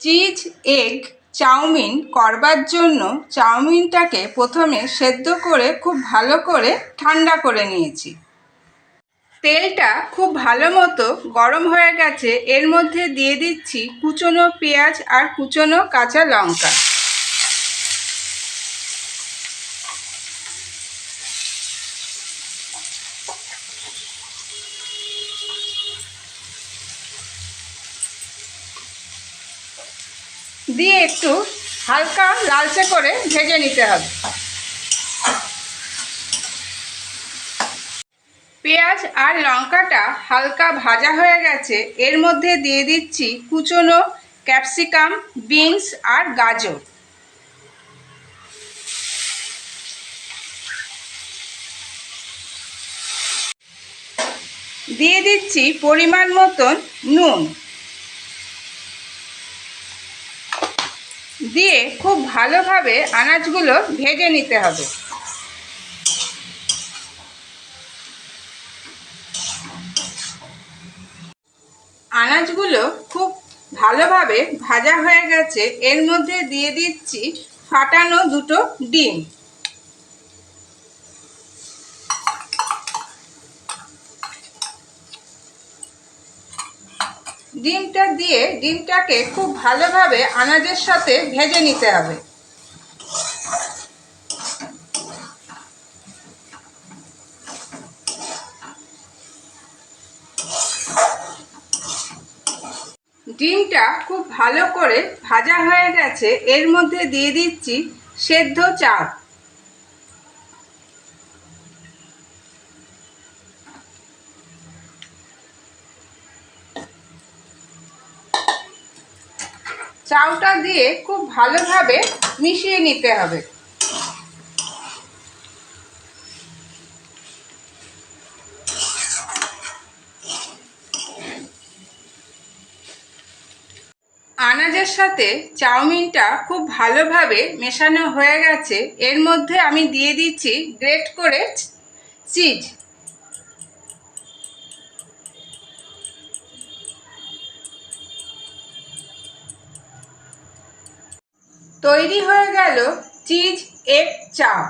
Cheese egg chowmein করবার জন্য চাউমিনটাকে প্রথমে সেদ্ধ করে খুব ভালো করে ঠান্ডা করে নিয়েছি। তেলটা খুব ভালো মতো গরম হয়ে গেছে। এর মধ্যে দিয়ে দিচ্ছি কুচনো পেঁয়াজ আর কুচনো কাঁচা লঙ্কা। দিয়ে একটু হালকা লালচে করে ভেজে নিতে হবে। পেঁয়াজ আর লঙ্কাটা হালকা ভাজা হয়ে গেছে। এর মধ্যে দিয়ে দিচ্ছি কুচনো ক্যাপসিকাম, বিনস আর গাজর। দিয়ে দিচ্ছি পরিমাণ মতন নুন। দিয়ে খুব ভালোভাবে আনাজগুলো ভেজে নিতে হবে। আনাজগুলো খুব ভালোভাবে ভাজা হয়ে গেছে। এর মধ্যে দিয়ে দিচ্ছি ফাটানো দুটো ডিম। ডিমটা দিয়ে ডিমটাকে খুব ভালোভাবে আনাজের সাথে ভেজে নিতে হবে। ডিমটা খুব ভালো করে ভাজা হয়ে গেছে। এর মধ্যে দিয়ে দিচ্ছি সেদ্ধ চাল। চালটা দিয়ে খুব ভালোভাবে মিশিয়ে নিতে হবে। আনাজের সাথে চাউমিনটা খুব ভালোভাবে মেশানো হয়ে গেছে। এর মধ্যে আমি দিয়ে দিচ্ছি গ্রেট করে চিজ। তৈরি হয়ে গেল চিজ এগ চাউ।